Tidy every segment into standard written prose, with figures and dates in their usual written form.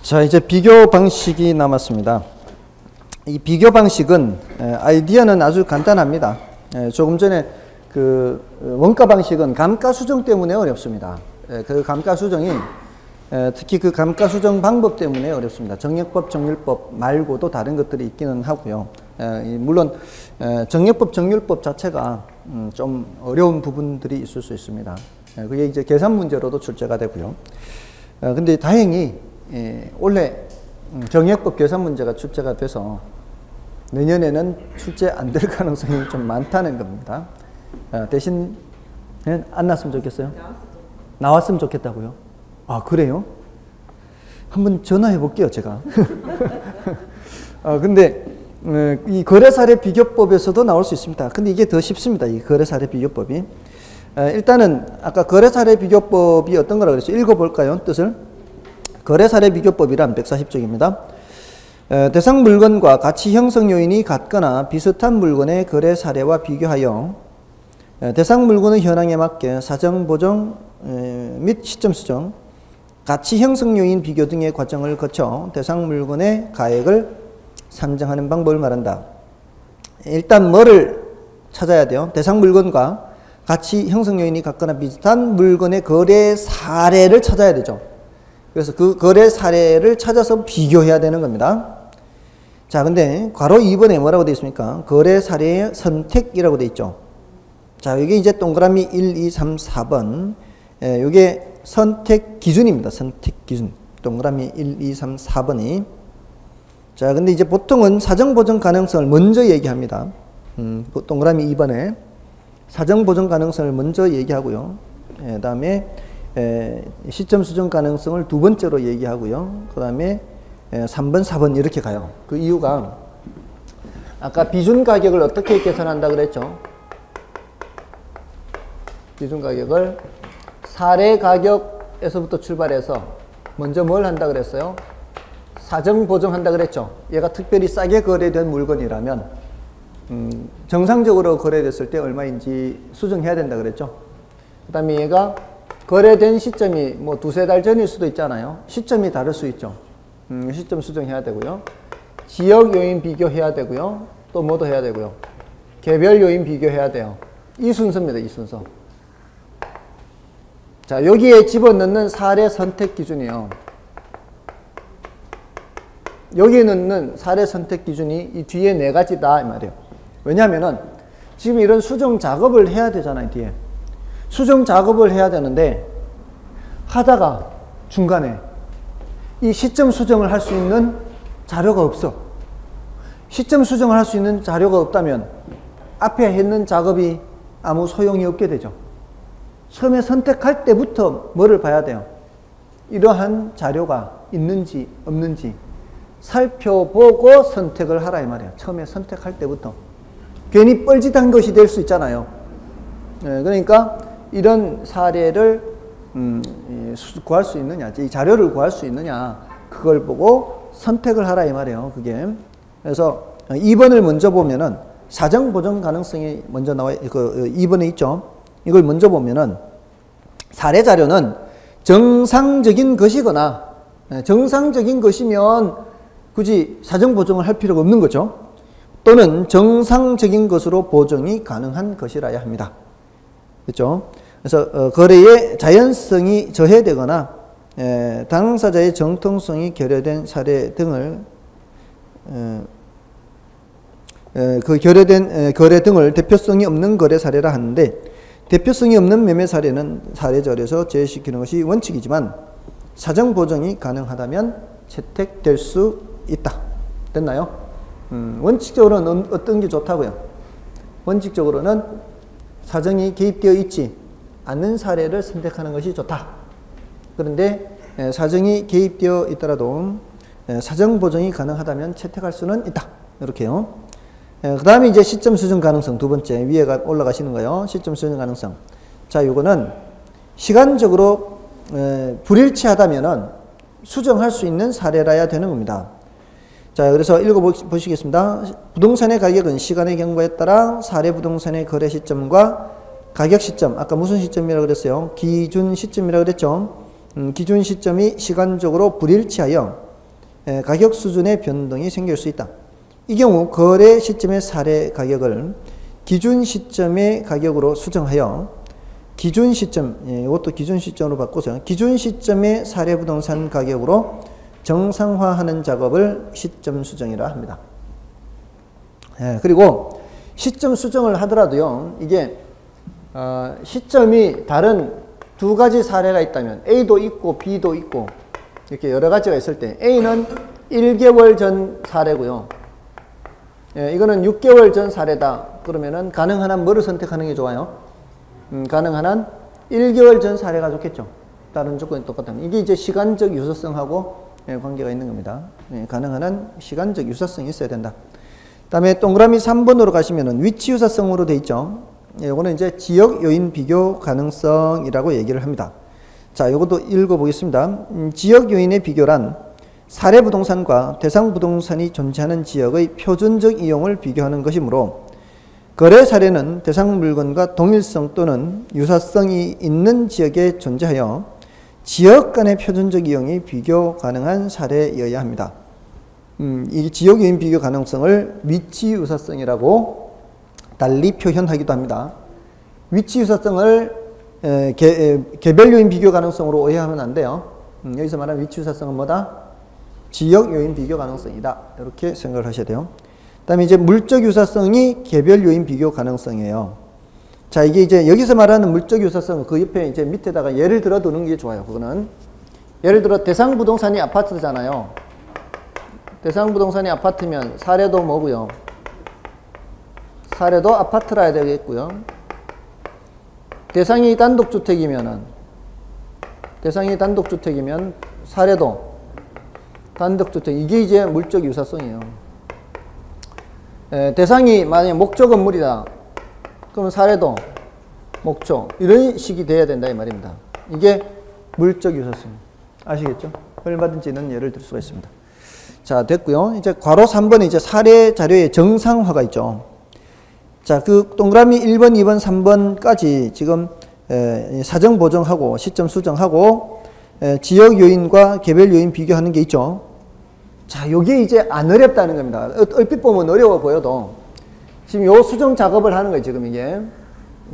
자, 이제 비교 방식이 남았습니다. 이 비교 방식은 아이디어는 아주 간단합니다. 조금 전에 그 원가 방식은 감가수정 때문에 어렵습니다. 그 감가수정이 특히 그 감가수정 방법 때문에 어렵습니다. 정액법, 정률법 말고도 다른 것들이 있기는 하고요. 물론 정액법, 정률법 자체가 좀 어려운 부분들이 있을 수 있습니다. 그게 이제 계산 문제로도 출제가 되고요. 근데 다행히 올해 정액법 계산 문제가 출제가 돼서 내년에는 출제 안 될 가능성이 좀 많다는 겁니다. 대신 안 났으면 좋겠어요? 나왔으면 좋겠다고요? 아, 그래요? 한번 전화해 볼게요, 제가. 근데 이 거래사례 비교법에서도 나올 수 있습니다. 근데 이게 더 쉽습니다. 이 거래사례 비교법이. 일단은 아까 거래사례 비교법이 어떤 거라고 그랬죠? 읽어볼까요? 뜻을? 거래사례 비교법이란 140쪽입니다. 대상 물건과 가치 형성 요인이 같거나 비슷한 물건의 거래 사례와 비교하여 대상 물건의 현황에 맞게 사정 보정 및 시점 수정, 가치 형성 요인 비교 등의 과정을 거쳐 대상 물건의 가액을 산정하는 방법을 말한다. 일단 뭐를 찾아야 돼요? 대상 물건과 가치 형성 요인이 같거나 비슷한 물건의 거래 사례를 찾아야 되죠. 그래서 그 거래 사례를 찾아서 비교해야 되는 겁니다. 자, 근데 괄호 2번에 뭐라고 되어 있습니까? 거래 사례의 선택이라고 되어 있죠. 자, 이게 이제 동그라미 1, 2, 3, 4번. 이게 선택 기준입니다. 선택 기준. 동그라미 1, 2, 3, 4번이. 자, 근데 이제 보통은 사정 보정 가능성을 먼저 얘기합니다. 동그라미 2번에 사정 보정 가능성을 먼저 얘기하고요. 그다음에 시점 수정 가능성을 두 번째로 얘기하고요. 그 다음에 3번, 4번 이렇게 가요. 그 이유가 아까 비준 가격을 어떻게 계산한다 그랬죠? 비준 가격을 사례 가격에서부터 출발해서 먼저 뭘 한다 그랬어요? 사정 보정한다 그랬죠? 얘가 특별히 싸게 거래된 물건이라면 정상적으로 거래됐을 때 얼마인지 수정해야 된다 그랬죠? 그 다음에 얘가 거래된 시점이 뭐 두세 달 전일 수도 있잖아요. 시점이 다를 수 있죠. 시점 수정해야 되고요. 지역 요인 비교해야 되고요. 또 뭐도 해야 되고요. 개별 요인 비교해야 돼요. 이 순서입니다. 이 순서. 자, 여기에 집어넣는 사례 선택 기준이요. 여기에 넣는 사례 선택 기준이 이 뒤에 네 가지다 이 말이에요. 왜냐하면은 지금 이런 수정 작업을 해야 되잖아요. 뒤에. 수정 작업을 해야 되는데 하다가 중간에 이 시점 수정을 할 수 있는 자료가 없어. 시점 수정을 할 수 있는 자료가 없다면 앞에 했는 작업이 아무 소용이 없게 되죠. 처음에 선택할 때부터 뭐를 봐야 돼요? 이러한 자료가 있는지 없는지 살펴보고 선택을 하라 이 말이에요. 처음에 선택할 때부터. 괜히 뻘짓한 것이 될 수 있잖아요. 그러니까 이런 사례를 구할 수 있느냐, 이 자료를 구할 수 있느냐, 그걸 보고 선택을 하라 이 말이에요. 그게. 그래서 2번을 먼저 보면은 사정 보정 가능성이 먼저 나와, 그 2번에 있죠. 이걸 먼저 보면은 사례 자료는 정상적인 것이거나 정상적인 것이면 굳이 사정 보정을 할 필요가 없는 거죠. 또는 정상적인 것으로 보정이 가능한 것이라야 합니다. 그렇죠? 그래서 거래의 자연성이 저해되거나 당사자의 정통성이 결여된 사례 등을 그 결여된 거래 등을 대표성이 없는 거래 사례라 하는데, 대표성이 없는 매매 사례는 사례절에서 제외시키는 것이 원칙이지만 사정 보정이 가능하다면 채택될 수 있다. 됐나요? 원칙적으로는 어떤 게 좋다고요? 원칙적으로는 사정이 개입되어 있지 않는 사례를 선택하는 것이 좋다. 그런데 사정이 개입되어 있더라도 사정 보정이 가능하다면 채택할 수는 있다. 이렇게요. 그 다음에 이제 시점 수정 가능성 두 번째 위에 올라가시는 거예요. 시점 수정 가능성. 자, 요거는 시간적으로 불일치하다면은 수정할 수 있는 사례라야 되는 겁니다. 자, 그래서 읽어보시겠습니다. 부동산의 가격은 시간의 경과에 따라 사례 부동산의 거래 시점과 가격 시점, 아까 무슨 시점이라고 그랬어요? 기준 시점이라고 그랬죠? 기준 시점이 시간적으로 불일치하여 가격 수준의 변동이 생길 수 있다. 이 경우 거래 시점의 사례 가격을 기준 시점의 가격으로 수정하여 기준 시점, 이것도 기준 시점으로 바꿔서 기준 시점의 사례 부동산 가격으로 정상화하는 작업을 시점 수정이라 합니다. 그리고 시점 수정을 하더라도요, 이게 시점이 다른 두 가지 사례가 있다면 A도 있고 B도 있고 이렇게 여러 가지가 있을 때 A는 1개월 전 사례고요. 이거는 6개월 전 사례다. 그러면은 가능한 한 뭐를 선택하는 게 좋아요? 가능한 한 1개월 전 사례가 좋겠죠. 다른 조건이 똑같다면. 이게 이제 시간적 유사성하고 관계가 있는 겁니다. 가능한 한 시간적 유사성이 있어야 된다. 그 다음에 동그라미 3번으로 가시면은 위치 유사성으로 돼 있죠. 이거는 이제 지역 요인 비교 가능성이라고 얘기를 합니다. 자, 이것도 읽어보겠습니다. 지역 요인의 비교란 사례 부동산과 대상 부동산이 존재하는 지역의 표준적 이용을 비교하는 것이므로 거래 사례는 대상 물건과 동일성 또는 유사성이 있는 지역에 존재하여 지역 간의 표준적 이용이 비교 가능한 사례여야 합니다. 이 지역 요인 비교 가능성을 위치 유사성이라고 달리 표현하기도 합니다. 위치 유사성을 개별 요인 비교 가능성으로 오해하면 안 돼요. 여기서 말하는 위치 유사성은 뭐다? 지역 요인 비교 가능성이다. 이렇게 생각을 하셔야 돼요. 그 다음에 이제 물적 유사성이 개별 요인 비교 가능성이에요. 자, 이게 이제 여기서 말하는 물적 유사성, 그 옆에 이제 밑에다가 예를 들어 두는 게 좋아요. 그거는. 예를 들어 대상 부동산이 아파트잖아요. 대상 부동산이 아파트면 사례도 뭐고요? 사례도 아파트라 해야 되겠고요. 대상이 단독주택이면 사례도 단독주택. 이게 이제 물적 유사성이에요. 대상이 만약에 목조 건물이다. 그러면 사례도 목조. 이런 식이 돼야 된다 이 말입니다. 이게 물적 유사성. 아시겠죠? 얼마든지는 예를 들 수가 있습니다. 자, 됐고요. 이제 괄호 3번에 이제 사례 자료의 정상화가 있죠. 자, 그 동그라미 1번, 2번, 3번까지 지금 사정 보정하고 시점 수정하고 지역 요인과 개별 요인 비교하는 게 있죠. 자, 요게 이제 안 어렵다는 겁니다. 얼핏 보면 어려워 보여도 지금 요 수정 작업을 하는 거예요. 지금 이게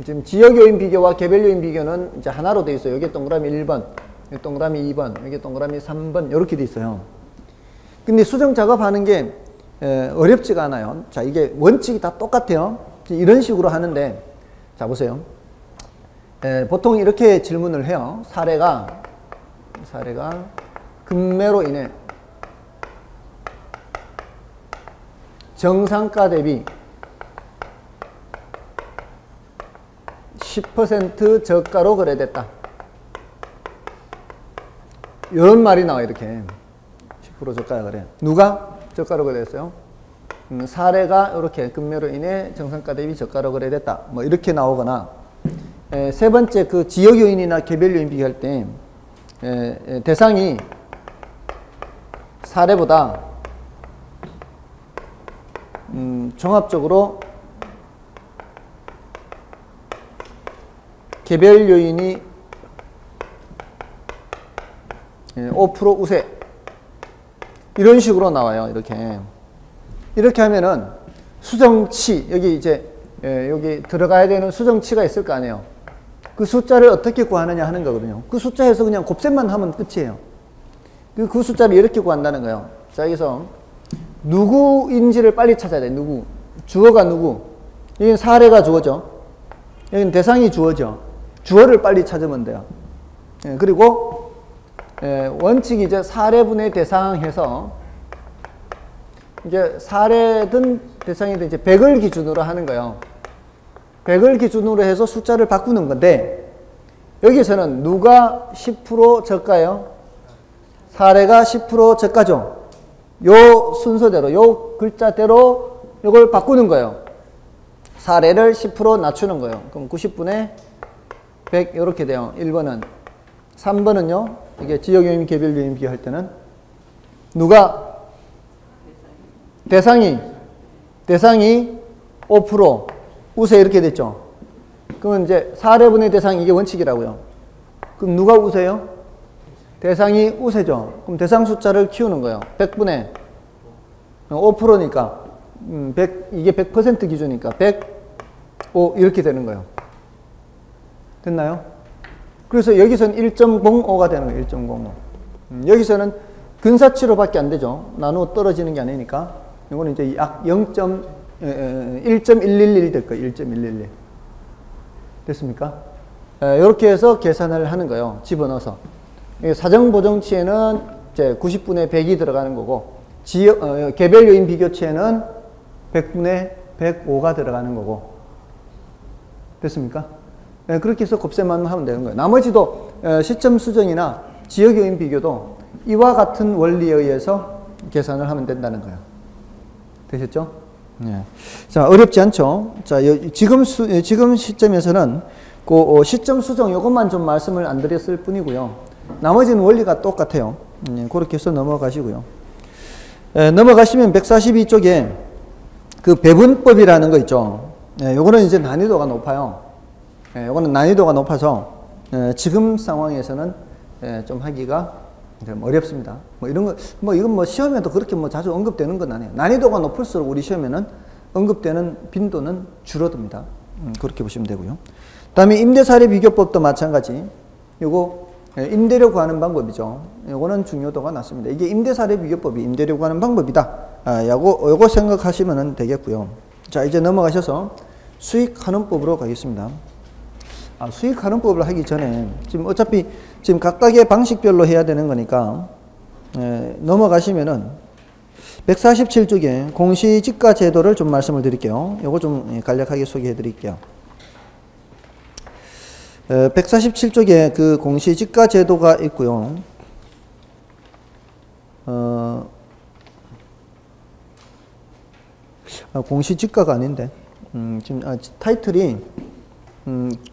지금 지역 요인 비교와 개별 요인 비교는 이제 하나로 돼 있어요. 여기 동그라미 1번, 여기 동그라미 2번, 여기 동그라미 3번 이렇게 돼 있어요. 근데 수정 작업하는 게 어렵지가 않아요. 자, 이게 원칙이 다 똑같아요. 이런 식으로 하는데, 자, 보세요. 보통 이렇게 질문을 해요. 사례가 급매로 인해 정상가 대비 10% 저가로 거래됐다. 이런 말이 나와요. 이렇게 10% 저가가 그래. 누가 저가로 거래됐어요? 사례가 이렇게 급매로 인해 정상가 대비 저가로 거래됐다. 뭐 이렇게 나오거나, 세 번째 그 지역 요인이나 개별 요인 비교할 때 대상이 사례보다 종합적으로 개별 요인이 5% 우세. 이런 식으로 나와요. 이렇게 하면은 수정치, 여기 이제 여기 들어가야 되는 수정치가 있을 거 아니에요. 그 숫자를 어떻게 구하느냐 하는 거거든요. 그 숫자에서 그냥 곱셈만 하면 끝이에요. 그 숫자를 이렇게 구한다는 거예요. 자, 여기서 누구인지를 빨리 찾아야 돼. 누구. 주어가 누구. 여기는 사례가 주어죠. 여기는 대상이 주어죠. 주어를 빨리 찾으면 돼요. 그리고 원칙이 이제 사례분의 대상 해서 이제 사례든 대상이든 이제 100을 기준으로 하는 거예요. 100을 기준으로 해서 숫자를 바꾸는 건데, 여기서는 누가 10% 저가요? 사례가 10% 저가죠. 요 순서대로, 요 글자대로 이걸 바꾸는 거예요. 사례를 10% 낮추는 거예요. 그럼 90분의 100 이렇게 돼요. 1번은. 3번은요. 이게 지역 요인, 개별 요인 비교할 때는 누가 대상이 5% 우세 이렇게 됐죠. 그러면 이제 사례분의 대상 이게 원칙이라고요. 그럼 누가 우세요? 대상이 우세죠. 그럼 대상 숫자를 키우는 거예요. 100분의 5%니까 이게 100% 기준이니까 105 이렇게 되는 거예요. 됐나요? 그래서 여기서는 1.05가 되는 거예요. 1.05. 여기서는 근사치로밖에 안 되죠. 나누어 떨어지는 게 아니니까. 이거는 이제 약 1.111 될 거예요. 1.111. 됐습니까? 이렇게 해서 계산을 하는 거예요. 집어넣어서. 사정보정치에는 이제 90분의 100이 들어가는 거고, 개별 요인 비교치에는 100분의 105가 들어가는 거고. 됐습니까? 그렇게 해서 곱셈만 하면 되는 거예요. 나머지도 시점 수정이나 지역 요인 비교도 이와 같은 원리에 의해서 계산을 하면 된다는 거예요. 되셨죠? 네. 자, 어렵지 않죠? 자, 지금 시점에서는 그 시점 수정 요것만 좀 말씀을 안 드렸을 뿐이고요. 나머지는 원리가 똑같아요. 그렇게 해서 넘어가시고요. 넘어가시면 142쪽에 그 배분법이라는 거 있죠. 요거는 이제 난이도가 높아요. 요거는 난이도가 높아서 지금 상황에서는 좀 하기가 좀 어렵습니다. 이건 시험에도 그렇게 자주 언급되는 건 아니에요. 난이도가 높을수록 우리 시험에는 언급되는 빈도는 줄어듭니다. 그렇게 보시면 되고요. 다음에 임대사례 비교법도 마찬가지. 요거 임대료 구하는 방법이죠. 요거는 중요도가 낮습니다. 이게 임대사례 비교법이 임대료 구하는 방법이다. 요거 생각하시면 되겠고요. 자, 이제 넘어가셔서 수익환원법으로 가겠습니다. 수익환원법을 하기 전에 지금 어차피 지금 각각의 방식별로 해야 되는 거니까 넘어가시면은 147쪽에 공시지가 제도를 좀 말씀을 드릴게요. 요거 좀 간략하게 소개해 드릴게요. 147쪽에 그 공시지가 제도가 있고요. 공시지가가 아닌데 지금 타이틀이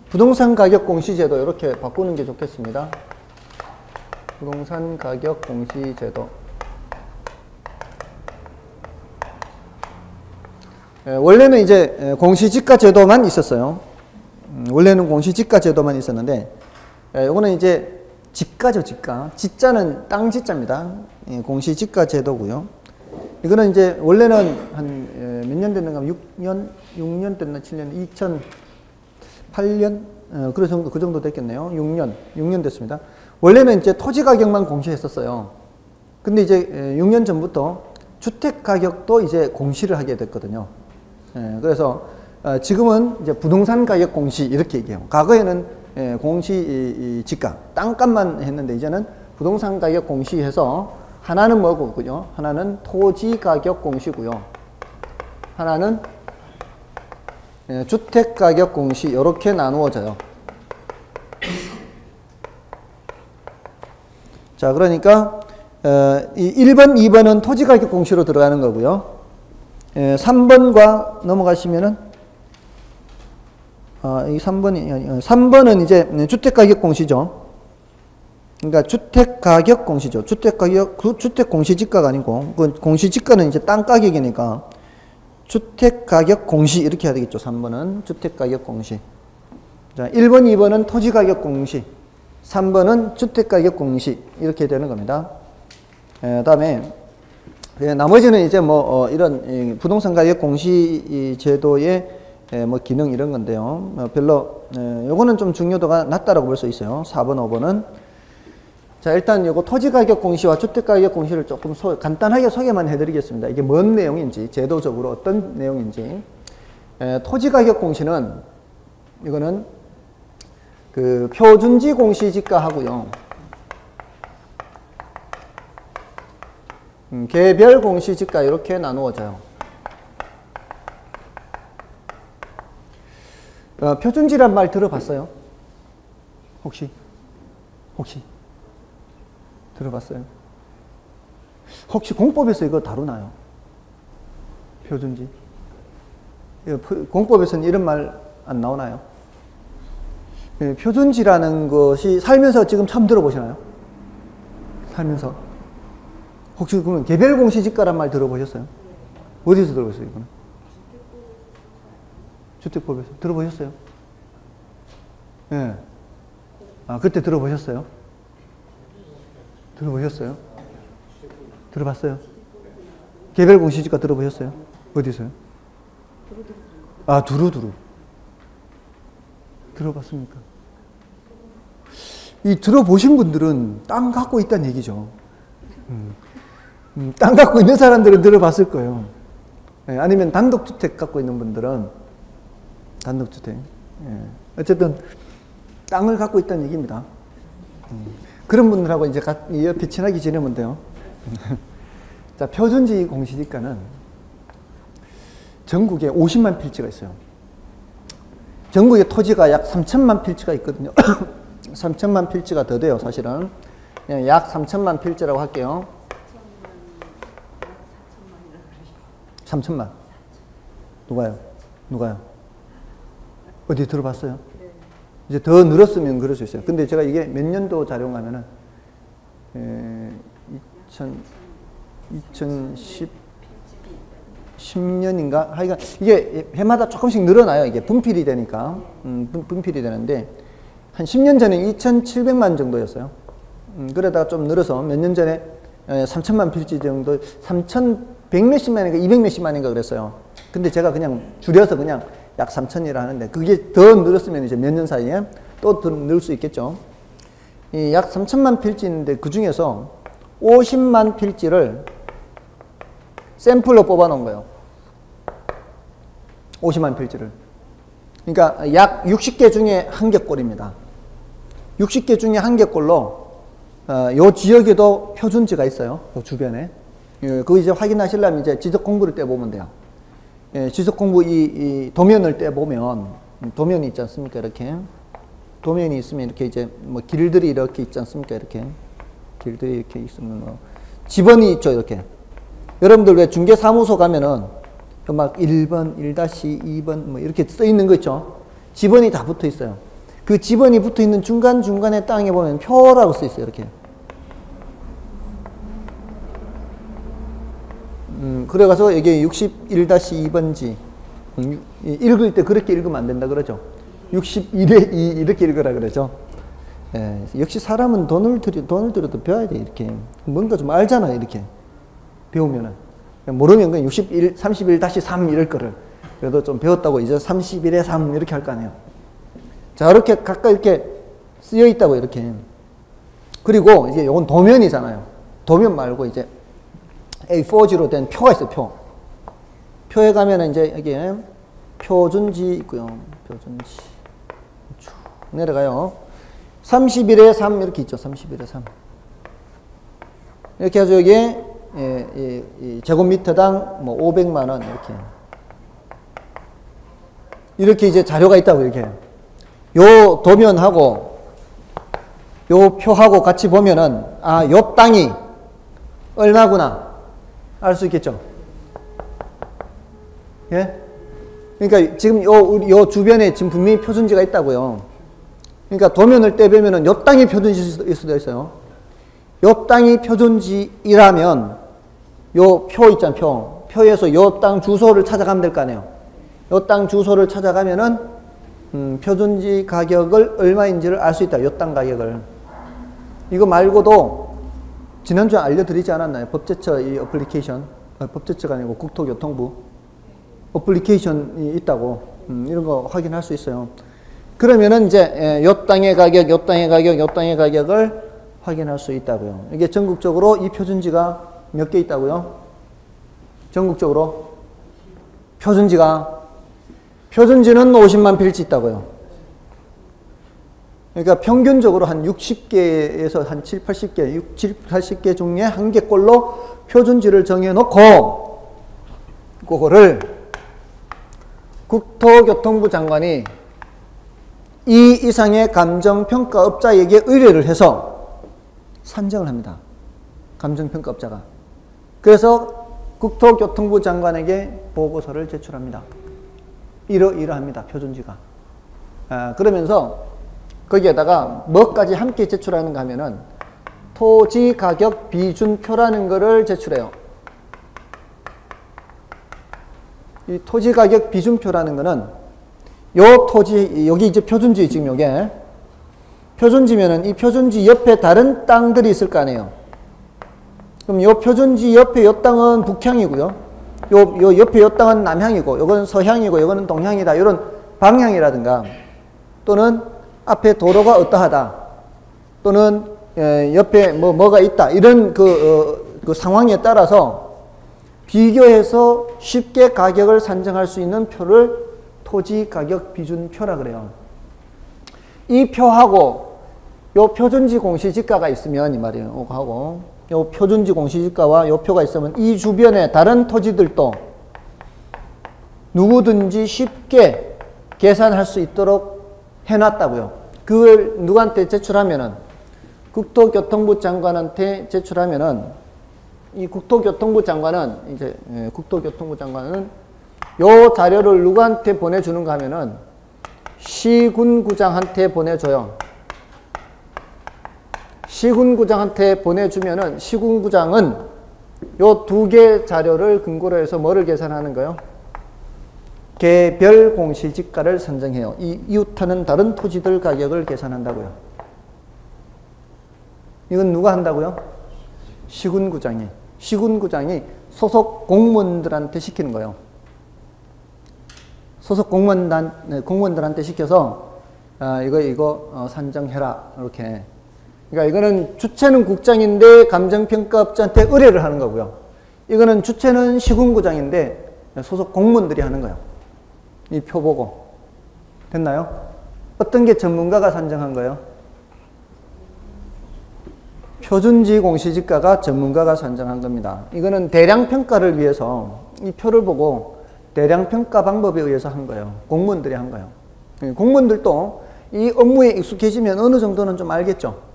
부동산 가격 공시제도 이렇게 바꾸는 게 좋겠습니다. 부동산 가격 공시제도. 원래는 이제 공시지가 제도만 있었어요. 원래는 공시지가 제도만 있었는데, 이거는 이제 지가죠, 지가. 지자는 땅 지자입니다. 공시지가 제도고요. 이거는 이제 원래는 한 몇 년 됐는가? 6년 됐나? 7년? 2008년? 그 정도 됐겠네요. 6년 됐습니다. 원래는 이제 토지 가격만 공시했었어요. 근데 이제 6년 전부터 주택 가격도 이제 공시를 하게 됐거든요. 그래서 지금은 이제 부동산 가격 공시 이렇게 얘기해요. 과거에는 공시 지가 땅값만 했는데 이제는 부동산 가격 공시해서 하나는 뭐고요? 하나는 토지 가격 공시고요. 하나는 주택 가격 공시 이렇게 나누어져요. 자, 그러니까 1번, 2번은 토지 가격 공시로 들어가는 거고요. 3번과 넘어가시면은 이 3번은 이제 주택 가격 공시죠. 그러니까 주택 가격 공시죠. 주택 공시지가가 아니고 그 공시지가는 이제 땅 가격이니까 주택 가격 공시 이렇게 해야 되겠죠. 3번은 주택 가격 공시. 자, 1번, 2번은 토지 가격 공시. 3번은 주택 가격 공시 이렇게 되는 겁니다. 다음에 나머지는 이제 이런 부동산 가격 공시 제도의 기능 이런 건데요. 별로 요거는 좀 중요도가 낮다라고 볼 수 있어요. 4번, 5번은. 자, 일단 요거 토지 가격 공시와 주택 가격 공시를 조금 간단하게 소개만 해드리겠습니다. 이게 뭔 내용인지, 제도적으로 어떤 내용인지. 토지 가격 공시는 이거는 그 표준지 공시지가 하고요. 개별 공시지가 이렇게 나누어져요. 표준지란 말 들어봤어요? 혹시 들어봤어요? 혹시 공법에서 이거 다루나요? 표준지? 공법에서는 이런 말 안 나오나요? 표준지라는 것이 살면서 지금 처음 들어보시나요? 살면서. 혹시 그러면 개별 공시지가란 말 들어보셨어요? 어디서 들어보셨어요, 이거는? 주택법에서. 들어보셨어요? 예. 네. 그때 들어보셨어요? 들어보셨어요? 들어봤어요? 개별 공시지가 들어보셨어요? 어디서요? 아, 두루두루. 들어봤습니까? 이 들어보신 분들은 땅 갖고 있다는 얘기죠. 땅 갖고 있는 사람들은 들어봤을 거예요. 예, 아니면 단독주택 갖고 있는 분들은 단독주택. 예. 어쨌든 땅을 갖고 있다는 얘기입니다. 그런 분들하고 이제 옆에 친하게 지내면 돼요. 자, 표준지 공시지가는 전국에 50만 필지가 있어요. 전국에 토지가 약 3천만 필지가 있거든요. 3천만 필지가 더 돼요, 사실은. 약 3천만 필지라고 할게요. 3천만. 누가요? 어디 들어봤어요? 이제 더 늘었으면 그럴 수 있어요. 근데 제가 이게 몇 년도 자료인가 하면은, 2010년인가? 하여간 이게 해마다 조금씩 늘어나요. 이게 분필이 되니까. 분필이 되는데, 한 10년 전에 2,700만 정도였어요. 그러다가 좀 늘어서 몇 년 전에 3천만 필지 정도, 3,100 몇십만인가 200 몇십만인가 그랬어요. 근데 제가 그냥 줄여서 그냥 약 3천이라 하는데, 그게 더 늘었으면 이제 몇 년 사이에 또 더 늘 수 있겠죠. 이 약 3천만 필지인데 그 중에서 50만 필지를 샘플로 뽑아 놓은 거예요. 50만 필지를. 그러니까 약 60개 중에 한 개 꼴입니다. 60개 중에 한 개 꼴로 요 지역에도 표준지가 있어요. 요 주변에. 그거 이제 확인하시려면 이제 지적 공부를 떼보면 돼요. 예, 지적 공부 이 도면을 떼보면, 도면이 있지 않습니까? 이렇게. 도면이 있으면 이렇게 이제 뭐 길들이 이렇게 있지 않습니까? 이렇게. 길들이 이렇게 있으면 뭐 지번이 있죠, 이렇게. 여러분들 왜 중개사무소 가면은 막 1번, 1-2번 뭐 이렇게 써 있는 거 있죠? 지번이 다 붙어 있어요. 그 지번이 붙어 있는 중간중간에 땅에 보면 표라고 써 있어요, 이렇게. 그래가서 이게 61-2번지. 읽을 때 그렇게 읽으면 안 된다 그러죠. 61에 2 이렇게 읽으라 그러죠. 예, 역시 사람은 돈을 들여도 배워야 돼, 이렇게. 뭔가 좀 알잖아요, 이렇게. 배우면은. 모르면 그냥 31-3 이럴 거를. 그래도 좀 배웠다고 이제 31에 3 이렇게 할 거 아니에요. 자, 이렇게 가까이 이렇게 쓰여 있다고, 이렇게. 그리고 이제 요건 도면이잖아요. 도면 말고 이제 A4지로 된 표가 있어요, 표. 표에 가면은 이제 여기에 표준지 있고요. 표준지. 쭉 내려가요. 31에 3 이렇게 있죠. 31에 3. 이렇게 해서 여기에 제곱미터당 뭐 500만 원 이렇게 이제 자료가 있다고 이렇게. 요 도면하고 요 표하고 같이 보면은 아, 요 땅이 얼마구나 알 수 있겠죠. 예? 그러니까 지금 요 주변에 지금 분명히 표준지가 있다고요. 그러니까 도면을 떼보면은 요 땅이 표준지일 수도 있어요. 요 땅이 표준지이라면 요 표 있잖아요, 표에서 요 땅 주소를 찾아가면 될 거 아니에요. 요 땅 주소를 찾아가면은 표준지 가격을 얼마인지를 알 수 있다. 요 땅 가격을. 이거 말고도 지난주에 알려드리지 않았나요? 법제처 이 어플리케이션, 법제처가 아니고 국토교통부 어플리케이션이 있다고. 이런 거 확인할 수 있어요. 그러면은 이제 요 땅의 가격, 요 땅의 가격, 요 땅의 가격을 확인할 수 있다고요. 이게 전국적으로 이 표준지가 몇 개 있다고요? 전국적으로 표준지는 50만 필지 있다고요. 그러니까 평균적으로 한 60개에서 한 7, 80개 중에 한 개꼴로 표준지를 정해놓고 그거를 국토교통부 장관이 이 이상의 감정평가업자에게 의뢰를 해서 산정을 합니다. 감정평가업자가. 그래서 국토교통부 장관에게 보고서를 제출합니다. 이러합니다. 표준지가. 그러면서 거기에다가 뭐까지 함께 제출하는가 하면은 토지가격 비준표라는 거를 제출해요. 이 토지가격 비준표라는 거는 요 토지, 여기 이제 표준지 지금 요게 표준지면은 이 표준지 옆에 다른 땅들이 있을 거 아니에요. 그럼 요 표준지 옆에 요 땅은 북향이고요. 요 옆에 요 땅은 남향이고, 요거는 서향이고, 요거는 동향이다. 이런 방향이라든가, 또는 앞에 도로가 어떠하다. 또는 옆에 뭐가 있다. 이런 그 상황에 따라서 비교해서 쉽게 가격을 산정할 수 있는 표를 토지 가격 비준표라 그래요. 이 표하고 요 표준지 공시지가가 있으면 이 말이에요. 요거하고 요 표준지 공시지가와 요 표가 있으면 이 주변에 다른 토지들도 누구든지 쉽게 계산할 수 있도록 해놨다고요. 그걸 누구한테 제출하면은 국토교통부 장관한테 제출하면은 이 국토교통부 장관은 이제 국토교통부 장관은 요 자료를 누구한테 보내주는가 하면은 시군구장한테 보내줘요. 시군구장한테 보내주면은 시군구장은 요 두 개 자료를 근거로 해서 뭐를 계산하는 거예요? 개별 공시지가를 선정해요. 이 이웃하는 다른 토지들 가격을 계산한다고요. 이건 누가 한다고요? 시군구장이. 시군구장이 소속 공무원들한테 시키는 거예요. 소속 공무원들한테 시켜서 이거 산정해라 이렇게. 그러니까 이거는 주체는 국장인데 감정평가업자한테 의뢰를 하는 거고요. 이거는 주체는 시군구장인데 소속 공무원들이 하는 거예요. 이 표 보고. 됐나요? 어떤 게 전문가가 산정한 거예요? 표준지 공시지가가 전문가가 산정한 겁니다. 이거는 대량평가를 위해서 이 표를 보고 대량평가 방법에 의해서 한 거예요. 공무원들이 한 거예요. 공무원들도 이 업무에 익숙해지면 어느 정도는 좀 알겠죠.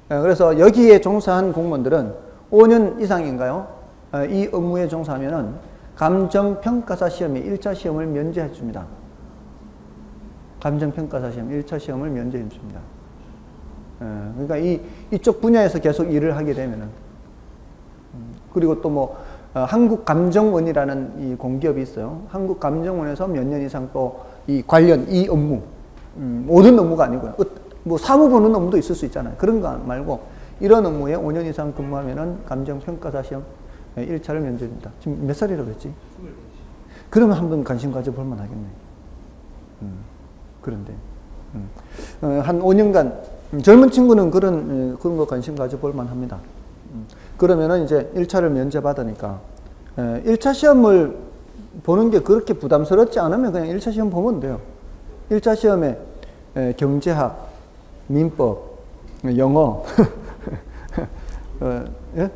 그래서 여기에 종사한 공무원들은 5년 이상인가요? 이 업무에 종사하면은 감정평가사 시험에 1차 시험을 면제해 줍니다. 감정평가사 시험 1차 시험을 면제해 줍니다. 그러니까 이쪽 분야에서 계속 일을 하게 되면은. 그리고 또 뭐 한국감정원이라는 이 공기업이 있어요. 한국감정원에서 몇 년 이상 또 이 관련 이 업무, 모든 업무가 아니고요. 뭐 사무 보는 업무도 있을 수 있잖아요. 그런 거 말고 이런 업무에 5년 이상 근무하면은 감정평가사 시험 1차를 면제합니다. 지금 몇 살이라고 했지? 그러면 한번 관심 가져볼 만하겠네. 그런데 한 5년간 젊은 친구는 그런 거 관심 가져볼 만합니다. 그러면은 이제 1차를 면제받으니까 1차 시험을 보는 게 그렇게 부담스럽지 않으면 그냥 1차 시험 보면 돼요. 1차 시험에 경제학, 민법, 영어 예?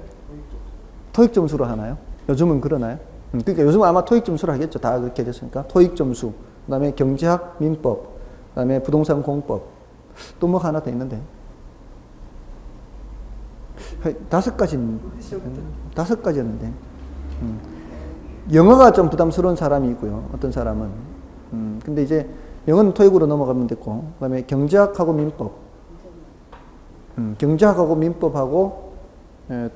토익 점수로 하나요? 요즘은 그러나요? 그러니까 요즘은 아마 토익 점수로 하겠죠. 다 그렇게 됐으니까. 토익 점수, 그 다음에 경제학, 민법, 그 다음에 부동산 공법, 또 뭐 하나 더 있는데. 5가지였는데. 영어가 좀 부담스러운 사람이 있고요. 어떤 사람은. 근데 이제 영어는 토익으로 넘어가면 됐고, 그 다음에 경제학하고 민법. 경제학하고 민법하고,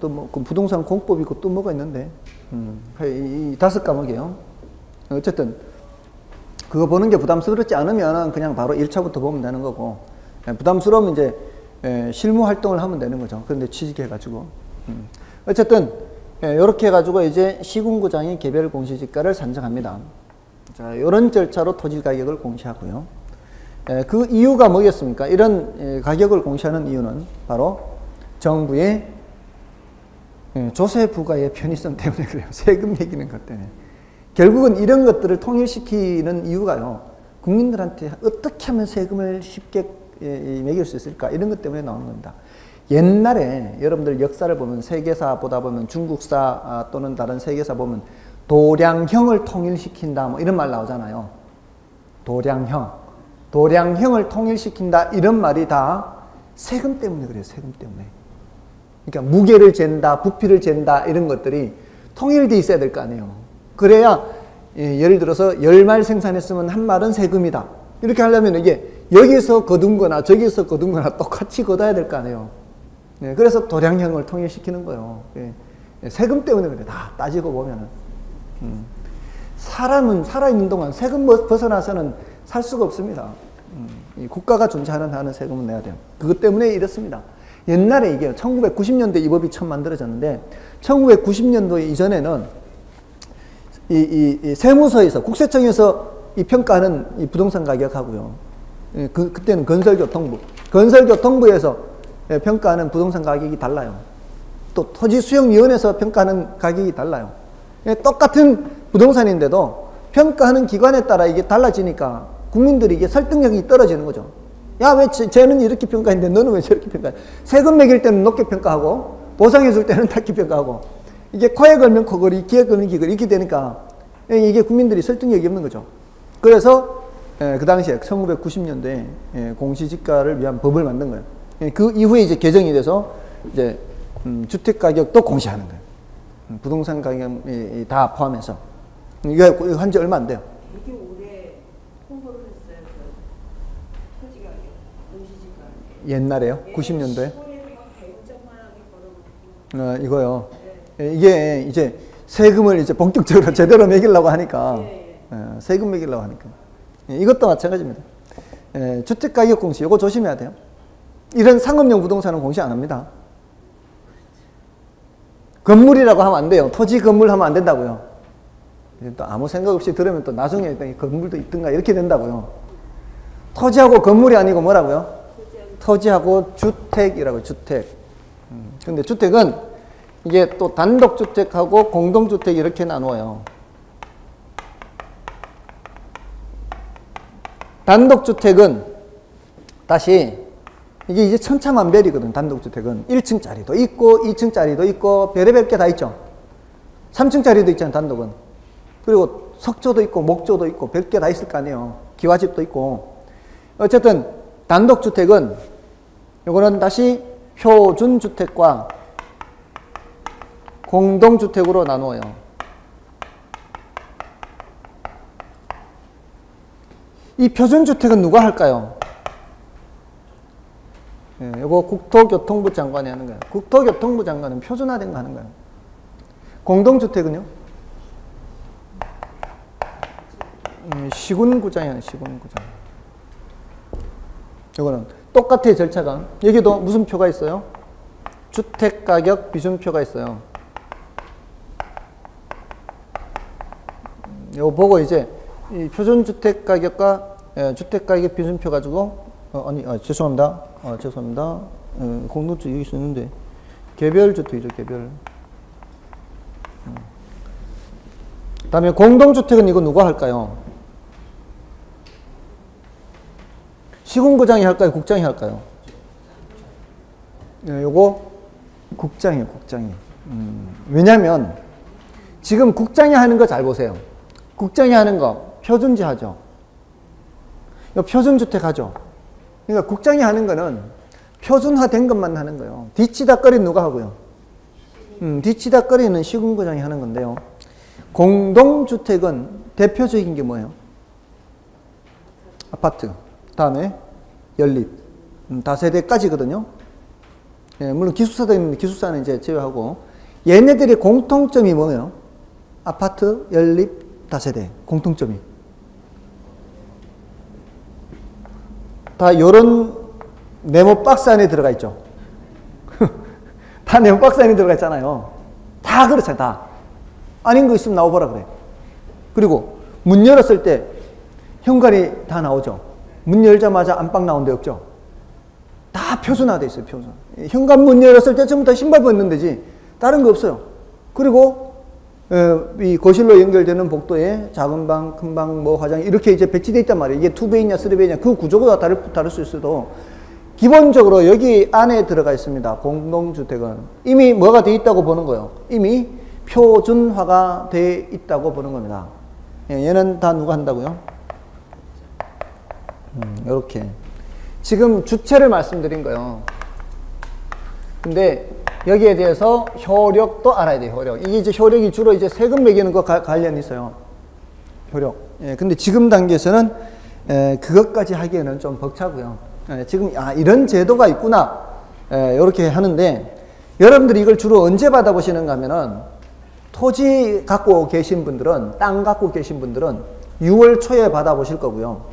또 뭐, 그 부동산 공법이 있고 또 뭐가 있는데, 이 5과목이에요. 어쨌든, 그거 보는 게 부담스럽지 않으면 그냥 바로 1차부터 보면 되는 거고, 부담스러우면 이제 실무 활동을 하면 되는 거죠. 그런데 취직해가지고. 어쨌든, 이렇게 해가지고 이제 시군구장이 개별 공시지가를 산정합니다. 자, 이런 절차로 토지 가격을 공시하고요. 그 이유가 뭐겠습니까? 이런 가격을 공시하는 이유는 바로 정부의 조세 부과의 편의성 때문에 그래요. 세금 매기는 것 때문에. 결국은 이런 것들을 통일시키는 이유가요. 국민들한테 어떻게 하면 세금을 쉽게 매길 수 있을까? 이런 것 때문에 나오는 겁니다. 옛날에 여러분들 역사를 보면 세계사 보다 보면 중국사 또는 다른 세계사 보면 도량형을 통일시킨다 뭐 이런 말 나오잖아요. 도량형을 통일시킨다 이런 말이 다 세금 때문에 그래요. 세금 때문에. 그러니까 무게를 잰다, 부피를 잰다 이런 것들이 통일돼 있어야 될 거 아니에요. 그래야 예를 들어서 10말 생산했으면 한 말은 세금이다. 이렇게 하려면 이게 여기서 거둔 거나 저기서 거둔 거나 똑같이 걷어야 될 거 아니에요. 그래서 도량형을 통일시키는 거예요. 세금 때문에 그래. 다 따지고 보면은. 사람은 살아있는 동안 세금 벗어나서는 살 수가 없습니다. 이 국가가 존재하는 한은 세금은 내야 돼요. 그것 때문에 이렇습니다. 옛날에 이게 1990년대 이 법이 처음 만들어졌는데 1990년도 이전에는 이 세무서에서 국세청에서 이 평가하는 이 부동산 가격하고요. 그때는 건설교통부에서 평가하는 부동산 가격이 달라요. 또 토지수용위원회에서 평가하는 가격이 달라요. 똑같은 부동산인데도 평가하는 기관에 따라 이게 달라지니까 국민들이 이게 설득력이 떨어지는 거죠. 야, 왜 쟤는 이렇게 평가했는데 너는 왜 저렇게 평가해? 세금 매길 때는 높게 평가하고 보상해 줄 때는 낮게 평가하고 이게 코에 걸면 코걸이, 귀에 걸면 귀걸이 이렇게 되니까 이게 국민들이 설득력이 없는 거죠. 그래서 그 당시에 1990년도에 공시지가를 위한 법을 만든 거예요. 그 이후에 이제 개정이 돼서 이제 주택 가격도 공시하는 거예요. 부동산 가격이 다 포함해서. 이거 한 지 얼마 안 돼요. 되게 오래 홍보를 했어요. 그 토지 가격, 공시지가. 옛날에요? 네, 90년도에? 시골에서 막 대우장만하게 걸어놓고. 이거요. 네. 이게 이제 세금을 이제 본격적으로 제대로 매기려고 하니까. 네. 세금 매기려고 하니까. 이것도 마찬가지입니다. 주택가격 공시, 이거 조심해야 돼요. 이런 상업용 부동산은 공시 안 합니다. 건물이라고 하면 안 돼요. 토지 건물 하면 안 된다고요. 또 아무 생각 없이 들으면 또 나중에 건물도 있든가 이렇게 된다고요. 토지하고 건물이 아니고 뭐라고요? 토지하고 주택이라고요. 주택. 근데 주택은 이게 또 단독주택하고 공동주택 이렇게 나누어요. 단독주택은 다시 이게 이제 천차만별이거든. 단독주택은 1층짜리도 있고 2층짜리도 있고 별의별 게 다 있죠. 3층짜리도 있잖아요. 단독은. 그리고 석조도 있고 목조도 있고 별 게 다 있을 거 아니에요. 기와집도 있고. 어쨌든 단독주택은 요거는 다시 표준주택과 공동주택으로 나누어요. 이 표준주택은 누가 할까요? 이거 국토교통부 장관이 하는 거예요. 국토교통부 장관은 표준화된 거 하는 거예요. 공동주택은요? 시군구장이 하는 시군구장. 이거는 똑같아요, 절차가. 여기도 무슨 표가 있어요? 주택가격 비준표가 있어요. 이거 보고 이제 이 표준주택가격과 주택가격 비준표 가지고 죄송합니다. 죄송합니다. 공동주택 여기 있었는데 개별주택이죠, 개별. 다음에 공동주택은 이거 누가 할까요? 시군구장이 할까요? 국장이 할까요? 요거 국장이에요, 국장이. 왜냐면 지금 국장이 하는 거 잘 보세요. 국장이 하는 거 표준지 하죠. 표준주택 하죠. 그러니까 국장이 하는 거는 표준화된 것만 하는 거예요. 뒤치다꺼리는 누가 하고요? 뒤치다꺼리는 시군구장이 하는 건데요. 공동주택은 대표적인 게 뭐예요? 아파트, 다음에 연립, 다세대까지거든요. 물론 기숙사도 있는데 기숙사는 이제 제외하고 얘네들의 공통점이 뭐예요? 아파트, 연립, 다세대 공통점이 다 요런 네모 박스 안에 들어가 있죠. 다 네모 박스 안에 들어가 있잖아요. 다 그렇잖아요. 다. 아닌 거 있으면 나와보라 그래. 그리고 문 열었을 때 현관이 다 나오죠. 문 열자마자 안방 나온 데 없죠. 다 표준화되어 있어요. 표준. 현관 문 열었을 때쯤부터 신발 벗는 데지 다른 거 없어요. 그리고 이 거실로 연결되는 복도에 작은 방, 큰 방, 뭐 화장 이렇게 이제 배치되어 있단 말이에요. 이게 2배이냐 3배이냐 그 구조가 다를 수 있어도 기본적으로 여기 안에 들어가 있습니다. 공동주택은 이미 뭐가 되어 있다고 보는 거예요. 이미 표준화가 되어 있다고 보는 겁니다. 얘는 다 누가 한다고요? 이렇게 지금 주체를 말씀드린 거예요. 근데 여기에 대해서 효력도 알아야 돼요. 효력. 이게 이제 효력이 주로 이제 세금 매기는 거 관련이 있어요. 효력. 근데 지금 단계에서는 그것까지 하기에는 좀 벅차고요. 지금 이런 제도가 있구나. 이렇게 하는데 여러분들이 이걸 주로 언제 받아보시는가 하면은 토지 갖고 계신 분들은 땅 갖고 계신 분들은 6월 초에 받아보실 거고요.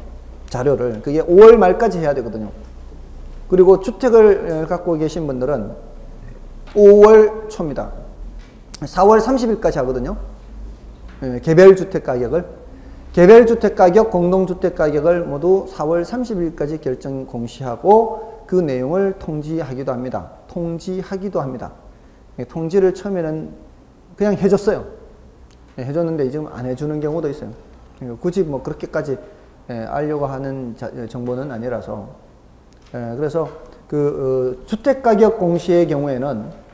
자료를. 그게 5월 말까지 해야 되거든요. 그리고 주택을 갖고 계신 분들은 5월 초입니다. 4월 30일까지 하거든요. 개별주택 가격을. 개별주택 가격, 공동주택 가격을 모두 4월 30일까지 결정 공시하고 그 내용을 통지하기도 합니다. 통지하기도 합니다. 통지를 처음에는 그냥 해줬어요. 해줬는데 지금 안 해주는 경우도 있어요. 굳이 뭐 그렇게까지 알려고 하는 정보는 아니라서. 그래서 그 주택가격 공시의 경우에는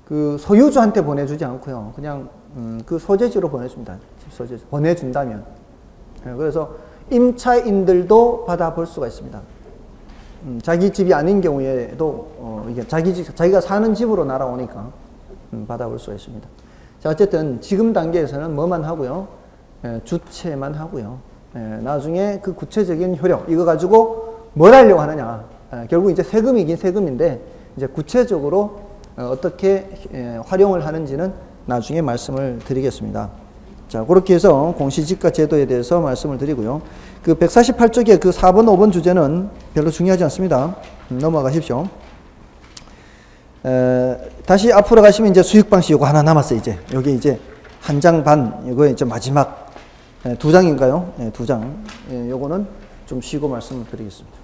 그 소유주한테 보내주지 않고요. 그냥 그 소재지로 보내줍니다. 집 소재지 보내준다면. 그래서 임차인들도 받아볼 수가 있습니다. 자기 집이 아닌 경우에도 이게 자기가 사는 집으로 날아오니까 받아볼 수가 있습니다. 자, 어쨌든 지금 단계에서는 뭐만 하고요. 주체만 하고요. 나중에 그 구체적인 효력 이거 가지고 뭘 하려고 하느냐. 결국 이제 세금이긴 세금인데 이제 구체적으로 어떻게 활용을 하는지는 나중에 말씀을 드리겠습니다. 자, 그렇게 해서 공시지가 제도에 대해서 말씀을 드리고요. 그 148쪽의 그 4번, 5번 주제는 별로 중요하지 않습니다. 넘어가십시오. 다시 앞으로 가시면 이제 수익 방식 요거 하나 남았어요. 이제 여기 이제 한 장 반, 이거 이제 마지막 두 장인가요? 두 장. 요거는 좀 쉬고 말씀을 드리겠습니다.